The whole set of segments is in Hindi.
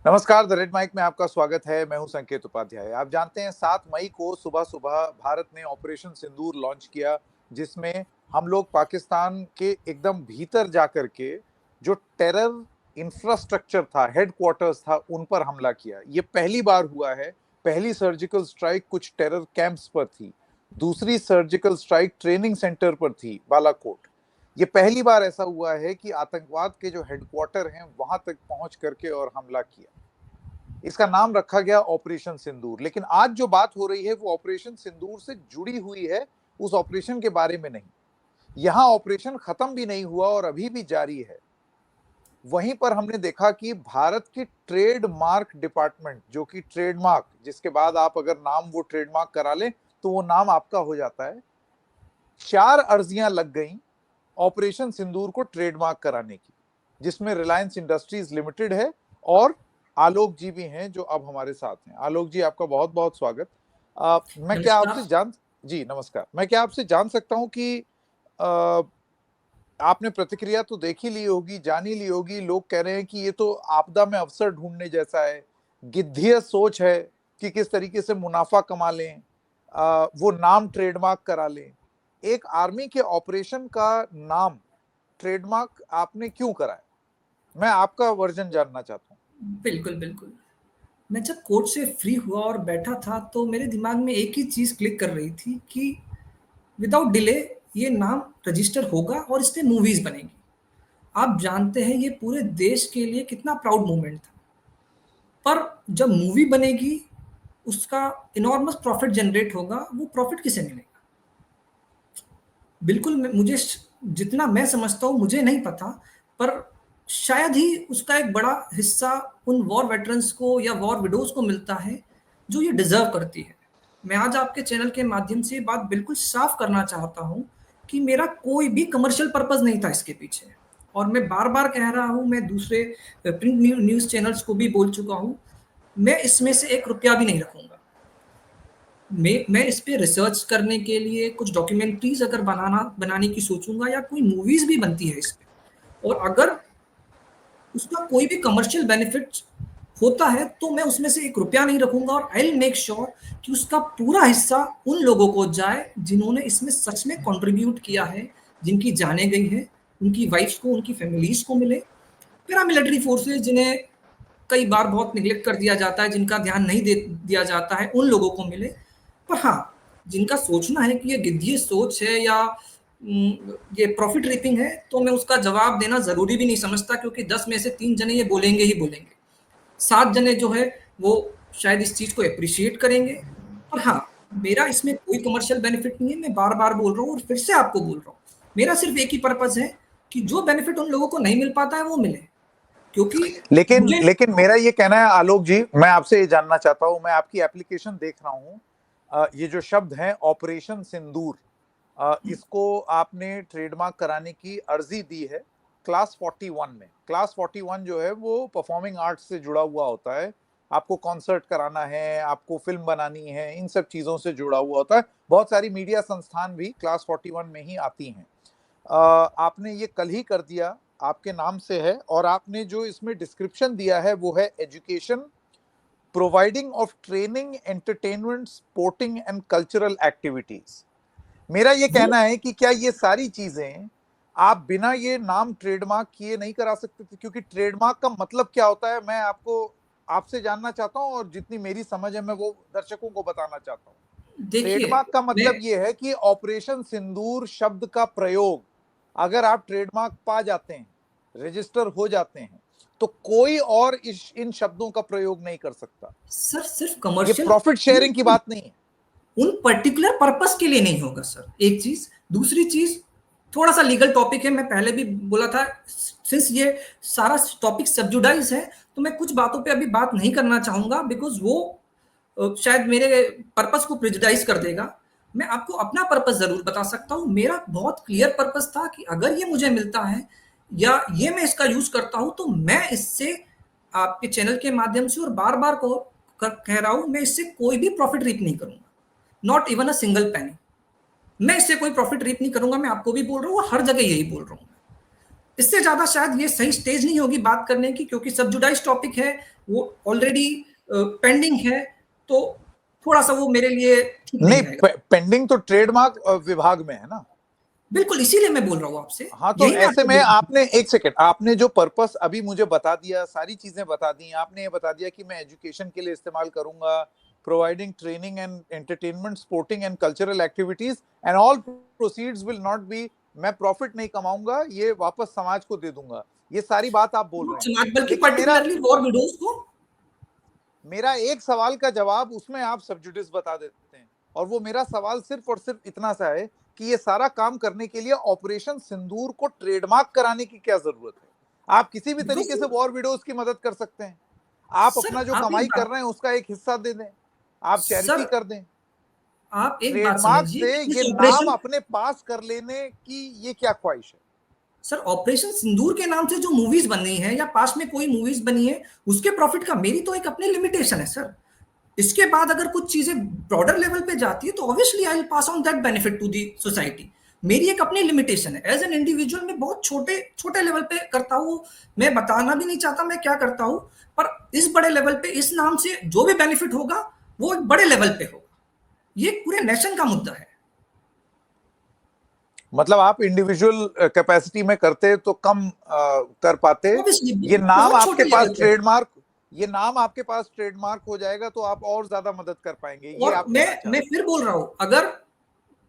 नमस्कार, द रेड माइक में आपका स्वागत है। मैं हूं संकेत उपाध्याय। आप जानते हैं 7 मई को सुबह-सुबह भारत ने ऑपरेशन सिंदूर लॉन्च किया, जिसमें हम लोग पाकिस्तान के एकदम भीतर जाकर के जो टेरर इंफ्रास्ट्रक्चर था, हेडक्वार्टर्स था, उन पर हमला किया। ये पहली बार हुआ है। पहली सर्जिकल स्ट्राइक कुछ टेरर कैंप्स पर थी। दूसरी सर्जिकल स्ट्राइक ट्रेनिंग सेंटर पर थी, बालाकोट। ये पहली बार ऐसा हुआ है कि आतंकवाद के जो हेडक्वार्टर हैं वहां तक पहुंच करके और हमला किया। इसका नाम रखा गया ऑपरेशन सिंदूर। लेकिन आज जो बात हो रही है वो ऑपरेशन सिंदूर से जुड़ी हुई है, उस ऑपरेशन के बारे में नहीं। यहां ऑपरेशन खत्म भी नहीं हुआ और अभी भी जारी है। वहीं पर हमने देखा कि भारत की ट्रेडमार्क डिपार्टमेंट, जो कि ट्रेडमार्क जिसके बाद आप अगर नाम वो ट्रेडमार्क करा लें तो वो नाम आपका हो जाता है, 4 अर्जियां लग गई ऑपरेशन सिंदूर को ट्रेडमार्क कराने की, जिसमें रिलायंस इंडस्ट्रीज लिमिटेड है और आलोक जी भी हैं जो अब हमारे साथ हैं। आलोक जी, आपका बहुत बहुत स्वागत। मैं क्या नमस्कार। आपसे जान जी नमस्कार। मैं क्या आपसे जान सकता हूं कि आ, आपने प्रतिक्रिया तो देख ही ली होगी, जान ही ली होगी। लोग कह रहे हैं कि ये तो आपदा में अवसर ढूंढने जैसा है, गिद्धीय सोच है कि किस तरीके से मुनाफा कमा लें, वो नाम ट्रेडमार्क करा लें। एक आर्मी के ऑपरेशन का नाम ट्रेडमार्क आपने क्यों कराया? मैं आपका वर्जन जानना चाहता बिल्कुल, बिल्कुल। मैं जब कोर्ट से फ्री हुआ और बैठा था तो मेरे दिमाग में एक ही चीज़ क्लिक कर रही थी कि विदाउट डिले ये नाम रजिस्टर होगा और इस पे मूवीज़ बनेगी। आप जानते हैं ये पूरे देश के लिए कितना प्राउड मोमेंट था। पर जब मूवी बनेगी, उसका इनॉर्मस प्रॉफ़िट जनरेट होगा, वो प्रॉफ़िट किसे मिलेगा? बिल्कुल मुझे जितना मैं समझता हूँ मुझे नहीं पता, पर शायद ही उसका एक बड़ा हिस्सा उन वॉर वेटरन्स को या वॉर विडोज को मिलता है जो ये डिजर्व करती है। मैं आज आपके चैनल के माध्यम से ये बात बिल्कुल साफ करना चाहता हूँ कि मेरा कोई भी कमर्शियल पर्पज नहीं था इसके पीछे। और मैं बार बार कह रहा हूँ, मैं दूसरे प्रिंट न्यूज़ चैनल्स को भी बोल चुका हूँ, मैं इसमें से एक रुपया भी नहीं रखूंगा। मैं इस पे रिसर्च करने के लिए कुछ डॉक्यूमेंट्रीज अगर बनाने की सोचूंगा या कोई मूवीज भी बनती है इस पे, और अगर उसका कोई भी कमर्शियल बेनिफिट होता है तो मैं उसमें से एक रुपया नहीं रखूंगा और आई विल मेक श्योर कि उसका पूरा हिस्सा उन लोगों को जाए जिन्होंने इसमें सच में कंट्रीब्यूट किया है, जिनकी जाने गई है, उनकी वाइफ्स को, उनकी फैमिलीज को मिले। पैरामिलिट्री फोर्सेज जिन्हें कई बार बहुत निगलेक्ट कर दिया जाता है, जिनका ध्यान नहीं दे दिया जाता है, उन लोगों को मिले। पर हाँ, जिनका सोचना है कि ये गिद्धीय सोच है या ये प्रॉफिट रीपिंग है, तो मैं उसका जवाब देना जरूरी भी नहीं समझता, क्योंकि 10 में से 3 जने ये बोलेंगे ही बोलेंगे। 7 जने जो है वो शायद इस चीज को अप्रिशिएट करेंगे। पर हाँ, मेरा इसमें कोई कमर्शियल बेनिफिट नहीं है। मैं बार बार बोल रहा हूँ और फिर से आपको बोल रहा हूँ, मेरा सिर्फ एक ही पर्पज है कि जो बेनिफिट उन लोगों को नहीं मिल पाता है वो मिले। क्योंकि हूं। लेकिन मुझे लेकिन मेरा ये कहना है आलोक जी, मैं आपसे ये जानना चाहता हूं। मैं आपकी एप्लीकेशन देख रहा हूं। ये जो शब्द है ऑपरेशन सिंदूर, इसको आपने ट्रेडमार्क कराने की अर्जी दी है क्लास 41 में। क्लास 41 जो है वो परफॉर्मिंग आर्ट्स से जुड़ा हुआ होता है। आपको कॉन्सर्ट कराना है, आपको फिल्म बनानी है, इन सब चीजों से जुड़ा हुआ होता है। बहुत सारी मीडिया संस्थान भी क्लास 41 में ही आती हैं। आपने ये कल ही कर दिया, आपके नाम से है। और आपने जो इसमें डिस्क्रिप्शन दिया है वो है education, providing of training, entertainment, sporting and cultural activities. मेरा ये वो कहना है कि क्या ये सारी चीजें आप बिना ये नाम ट्रेडमार्क किए नहीं करा सकते थे? क्योंकि ट्रेडमार्क का मतलब क्या होता है, मैं आपको आपसे जानना चाहता हूं और जितनी मेरी समझ है मैं वो दर्शकों को बताना चाहता हूं। देखिए, ट्रेडमार्क का मैं मतलब ये है कि ऑपरेशन सिंदूर शब्द का प्रयोग अगर आप ट्रेडमार्क पा जाते हैं, रजिस्टर हो जाते हैं, तो कोई और इन शब्दों का प्रयोग नहीं कर सकता। सर सिर्फ ये कमर्शियल प्रॉफिट शेयरिंग की बात नहीं है। उन पर्टिकुलर पर्पस के लिए नहीं होगा सर, एक चीज। दूसरी चीज, थोड़ा सा लीगल टॉपिक है, मैं पहले भी बोला था, सिंस ये सारा टॉपिक सब्जुडाइज है तो मैं कुछ बातों पे अभी बात नहीं करना चाहूंगा, बिकॉज वो शायद मेरे पर्पस को प्रिजुडाइज कर देगा। मैं आपको अपना पर्पस जरूर बता सकता हूँ। मेरा बहुत क्लियर पर्पस था कि अगर ये मुझे मिलता है या ये मैं इसका यूज करता हूं तो मैं इससे आपके चैनल के माध्यम से और बार बार को कह रहा हूं, मैं इससे कोई भी प्रॉफिट रीप नहीं करूंगा, not even a single penny. मैं इससे कोई प्रॉफिट रीप नहीं करूंगा। मैं आपको भी बोल रहा हूँ, हर जगह यही बोल रहा हूँ। इससे ज्यादा शायद ये सही स्टेज नहीं होगी बात करने की, क्योंकि सब्जुडाइज टॉपिक है, वो ऑलरेडी पेंडिंग है, तो थोड़ा सा वो मेरे लिए ठीक नहीं नहीं, रहेगा। पेंडिंग तो ट्रेडमार्क विभाग में है ना। बिल्कुल, इसीलिए मैं बोल रहा हूँ आपसे, हाँ, तो यही मैं ऐसे आपको में बोल रहा हूँ। आपने, एक सेकंड, आपने जो पर्पस अभी मुझे बता दिया, सारी चीजें बता दी, आपने ये बता दिया कि मैं एजुकेशन के लिए इस्तेमाल करूंगा, providing training and entertainment, sporting and cultural activities, and all proceeds will not be, मैं प्रॉफिट नहीं कमाऊंगा, ये वापस समाज को दे दूंगा, ये सारी बात आप बोल रहे हैं। समाज, बल्कि लेकिन मेरा पर्टिकुलरली वॉर विडोज को। मेरा एक सवाल का जवाब उसमें आप सब्जुडिस बता देते हैं, और वो मेरा सवाल सिर्फ और सिर्फ इतना सा है कि ये सारा काम करने के लिए ऑपरेशन सिंदूर को ट्रेडमार्क कराने की क्या जरूरत है? आप किसी भी बिकॉज तरीके से वॉर विडोज की मदद कर सकते हैं। आप सर अपना जो आप एक कमाई कर बात, रहे हैं उसका एक हिस्सा दे दें, आप चैरिटी सर कर दें। आप एक बात ट्रेडमार्क समझिए से कि ये इस नाम ऑपरेशन, अपने पास कर लेने की ये क्या ख्वाहिश है? सर ऑपरेशन सिंदूर के नाम से जो मूवीज बनी है या पास में कोई मूवीज बनी है, उसके प्रॉफिट का मेरी तो एक अपनी लिमिटेशन है सर। इसके बाद अगर कुछ चीजें ब्रॉडर लेवल पे जाती है तो obviously I will pass on that benefit to the society. मेरी एक अपनी लिमिटेशन है, एज एन इंडिविजुअल मैं बहुत छोटे छोटे लेवल पे करता हूँ। मैं बताना भी नहीं चाहता मैं क्या करता हूँ, पर इस बड़े लेवल पे इस नाम से जो भी बेनिफिट होगा वो एक बड़े लेवल पे होगा। ये पूरे नेशन का मुद्दा है। मतलब आप इंडिविजुअल कैपेसिटी में करते तो कम कर पाते। ऑब्वियसली ये नाम बहुत आपके छोटे पास लेवल पे। ट्रेडमार्क, ये नाम आपके पास ट्रेडमार्क हो जाएगा तो आप और ज्यादा मदद कर पाएंगे, ये और आप मैं कहना चाह मैं रहे हैं। फिर बोल रहा हूं, अगर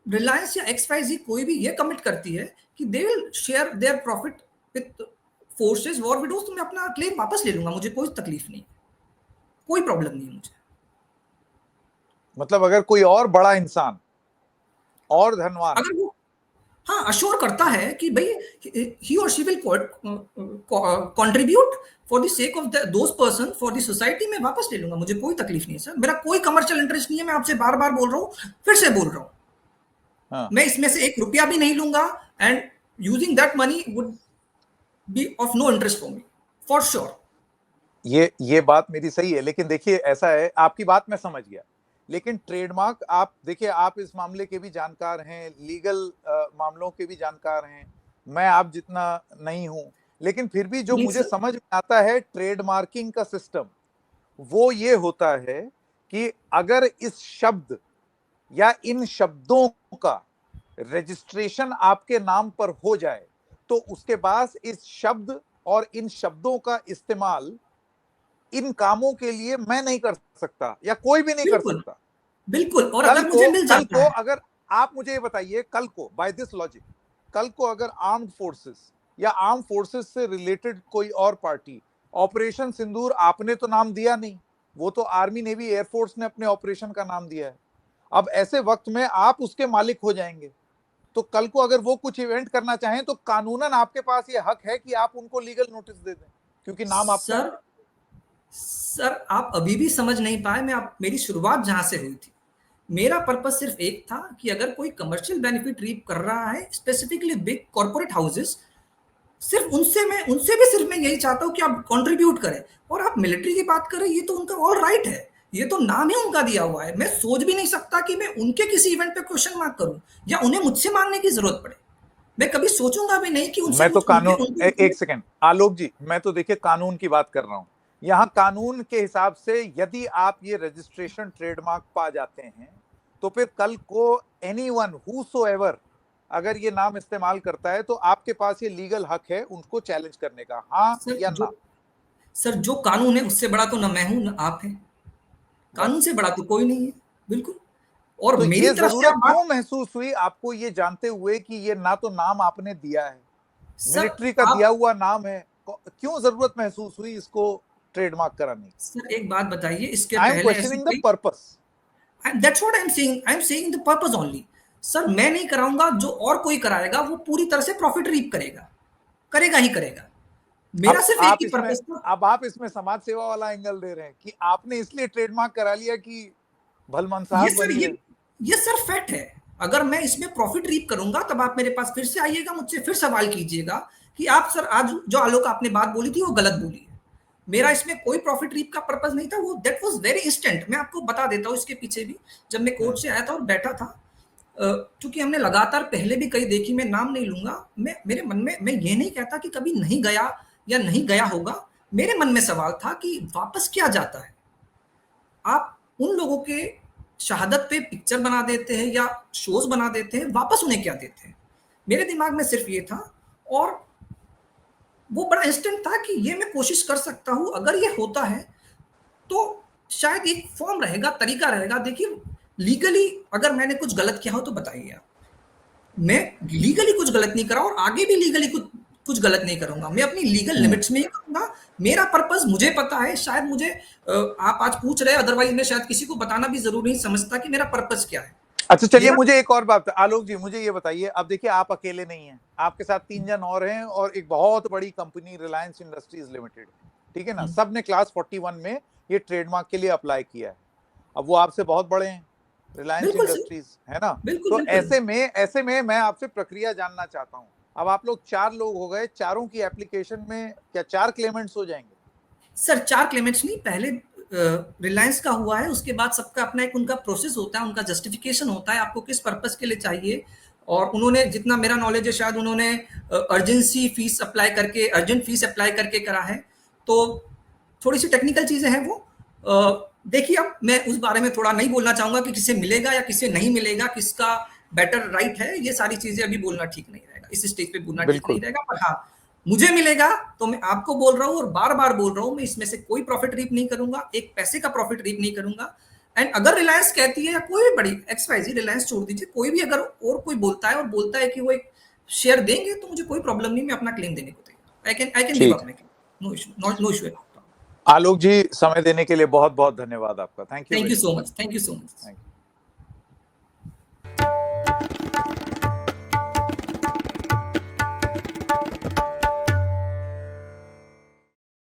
रिलायंस या XYZ कोई भी ये कमिट करती है कि they will share their profit with forces war widows, तो मैं अपना क्लेम वापस ले लूंगा, मुझे कोई तकलीफ नहीं, कोई प्रॉब्लम नहीं है मुझे। मतलब अगर कोई और बड़ा इंसान और धनवान, अगर वो, हाँ, अश्योर करता है कि भाई ही और she will contribute for the sake of those person for the society, मैं वापस ले लूंगा, मुझे कोई तकलीफ नहीं है सर। मेरा कोई कमर्शियल इंटरेस्ट नहीं है, मैं आपसे बार बार बोल रहा हूँ, फिर से बोल रहा हूँ। हाँ, मैं इसमें से 1 रुपया भी नहीं लूंगा, and using that money would be of no interest for me, for sure. ये बात मेरी सही है, लेकिन देखिए ऐसा है, आपकी बात मैं समझ गया, लेकिन ट्रेडमार्क, आप देखिए, आप इस मामले के भी जानकार हैं, लीगल मामलों के भी जानकार हैं, मैं आप जितना नहीं हूं, लेकिन फिर भी जो प्लीज मुझे सर। समझ में आता है ट्रेडमार्किंग का सिस्टम, वो ये होता है कि अगर इस शब्द या इन शब्दों का रजिस्ट्रेशन आपके नाम पर हो जाए तो उसके बाद इस शब्द और इन शब्दों का इस्तेमाल इन कामों के लिए मैं नहीं कर सकता, या कोई भी नहीं कर बिल्कुल सकता। बिल्कुल, और अगर मुझे मिल कल जाता को है। अगर आप मुझे ये बताइए, कल को बाय दिस लॉजिक, कल को अगर आर्म्ड फोर्सेस या आर्म फोर्सेस से रिलेटेड कोई और पार्टी, ऑपरेशन सिंदूर आपने तो नाम दिया नहीं, वो तो आर्मी नेवी एयरफोर्स ने अपने ऑपरेशन का नाम दिया है, अब ऐसे वक्त में आप उसके मालिक हो जाएंगे, तो कल को अगर वो कुछ इवेंट करना चाहें तो कानूनन आपके पास ये हक है कि आप उनको लीगल नोटिस दे दें, क्योंकि नाम आपका है। सर सर आप अभी भी समझ नहीं पाए, मैं आप, मेरी शुरुआत जहां से हुई थी, मेरा पर्पस सिर्फ एक था कि अगर कोई कमर्शियल बेनिफिट रीप कर रहा है, स्पेसिफिकली बिग कॉर्पोरेट हाउसेस, सिर्फ उनसे भी सिर्फ मैं यही चाहता हूं कि आप कंट्रीब्यूट करें। और आप मिलिट्री की बात करें, ये तो उनका ऑल राइट है, ये तो नाम ही उनका दिया हुआ है। मैं सोच भी नहीं सकता कि मैं उनके किसी इवेंट पे क्वेश्चन मार्क करूं या उन्हें मुझसे मांगने की जरूरत पड़े। मैं कभी सोचूंगा भी नहीं कि उनसे मैं तो कुछ उनके कानून, उनके एक सेकंड आलोक जी, मैं तो देखिए कानून की बात कर रहा हूं, यहां कानून के हिसाब से यदि आप ये रजिस्ट्रेशन ट्रेडमार्क पा जाते हैं तो फिर कल को एनीवन हूसोएवर अगर ये नाम इस्तेमाल करता है तो आपके पास ये लीगल हक है उनको चैलेंज करने का, हाँ सर या ना? जो सर जो कानून है उससे बड़ा तो ना मैं हूं ना आप हैं, कानून बस, से बड़ा तो कोई नहीं है। बिल्कुल। और तो मेरी ये तरफ से जरूरत आप बात, क्यों महसूस हुई आपको ये जानते हुए कि ये ना तो नाम आपने दिया है, सर मिलिट्री का दिया आप, हुआ नाम है, क्यों जरूरत महसूस हुई इसको ट्रेडमार्क कराने की? सर एक बात बताइए, इसके आई एम पहले ऐसी क्वेश्चनिंग द कोई, purpose. That's what I am saying the purpose only. Sir मैं नहीं कराऊंगा, जो और कोई कराएगा वो पूरी तरह से प्रॉफिट रीप करेगा, करेगा ही करेगा। मेरा अब सिर्फ एक आप ही इसमें पर्पस था। अब आप इसमें समाज सेवा वाला एंगल दे रहे हैं कि आपने इसलिए ट्रेडमार्क करा लिया कि ये भलमनसाहस सर बनी है। ये सर फैक्ट है। अगर मैं इसमें प्रॉफिट रीप करूंगा तब आप मेरे पास फिर से आइएगा, मुझसे फिर सवाल कीजिएगा कि आप सर आज जो आलोक आपने बात बोली थी वो गलत बोली है। मेरा इसमें कोई प्रॉफिट रीप का पर्पस नहीं था, वो दैट वाज वेरी इंस्टेंट। मैं आपको बता देता हूँ इसके पीछे भी, जब मैं कोर्ट से आया था और बैठा था, चूंकि हमने लगातार पहले भी कई देखी, मैं नाम नहीं लूंगा, मैं मेरे मन में, मैं ये नहीं कहता कि कभी नहीं गया या नहीं गया होगा, मेरे मन में सवाल था कि वापस क्या जाता है। आप उन लोगों के शहादत पे पिक्चर बना देते हैं या शोज बना देते हैं, वापस उन्हें क्या देते हैं? मेरे दिमाग में सिर्फ ये था, और वो बड़ा इंस्टेंट था कि ये मैं कोशिश कर सकता हूं, अगर ये होता है तो शायद एक फॉर्म रहेगा, तरीका रहेगा। देखिए, लीगली अगर मैंने कुछ गलत किया हो तो बताइए आप। मैं लीगली कुछ गलत नहीं करा और आगे भी लीगली कुछ गलत नहीं करूंगा। मैं अपनी लीगल लिमिट्स में ही करूंगा। मेरा पर्पस मुझे पता है, शायद मुझे आप आज पूछ रहे हैं, अदरवाइज मैं शायद किसी को बताना भी जरूरी नहीं समझता कि मेरा पर्पस क्या है। अच्छा चलिए, मेरा मुझे एक और बात, आलोक जी मुझे ये बताइए, अब देखिए आप अकेले नहीं हैं, आपके साथ 3 जन और हैं और एक बहुत बड़ी कंपनी रिलायंस इंडस्ट्रीज लिमिटेड, ठीक है ना, सबने क्लास 41 में ये ट्रेडमार्क के लिए अप्लाई किया है। अब वो आपसे बहुत बड़े हैं, रिलायंस बिल्कुल सही, इंडस्ट्रीज, है ना। बिल्कुल तो बिल्कुल। ऐसे में मैं आपसे प्रक्रिया जानना चाहता हूँ। अब आप लोग 4 लोग हो गए, चारों की एप्लीकेशन में क्या 4 क्लेमेंट्स हो जाएंगे? सर 4 क्लेमेंट्स नहीं, पहले रिलायंस का हुआ है, उसके बाद सबका अपना एक उनका प्रोसेस होता है, उनका जस्टिफिकेशन होता है, आपको किस पर्पस के लिए चाहिए। और उन्होंने, जितना मेरा नॉलेज है, शायद उन्होंने अर्जेंसी फीस अप्लाई करके, अर्जेंट फीस अप्लाई करके करा है। तो थोड़ी सी टेक्निकल चीजें हैं वो। देखिए, अब मैं उस बारे में थोड़ा नहीं बोलना चाहूंगा कि किसे मिलेगा या किसे नहीं मिलेगा, किसका बेटर राइट है, ये सारी चीजें अभी बोलना ठीक नहीं रहेगा, इस स्टेज पे बोलना ठीक नहीं बिल्कुल। रहेगा। पर हाँ, मुझे मिलेगा तो मैं आपको बोल रहा हूं और बार बार बोल रहा हूं, मैं इसमें से कोई प्रॉफिट रीप नहीं करूंगा, एक पैसे का प्रॉफिट रीप नहीं करूंगा। एंड अगर रिलायंस कहती है, या कोई भी बड़ी XYZ, रिलायंस छोड़ दीजिए, कोई भी अगर और कोई बोलता है और बोलता है कि वो एक शेयर देंगे, तो मुझे कोई प्रॉब्लम नहीं, मैं अपना क्लेम देने को तैयार। आई कैन गिव ठीक अप है। My claim, no issue, no issue. Alok ji, समय देने के लिए बहुत बहुत धन्यवाद आपका। Thank you thank you very so much. Much, thank you so much. Thank you.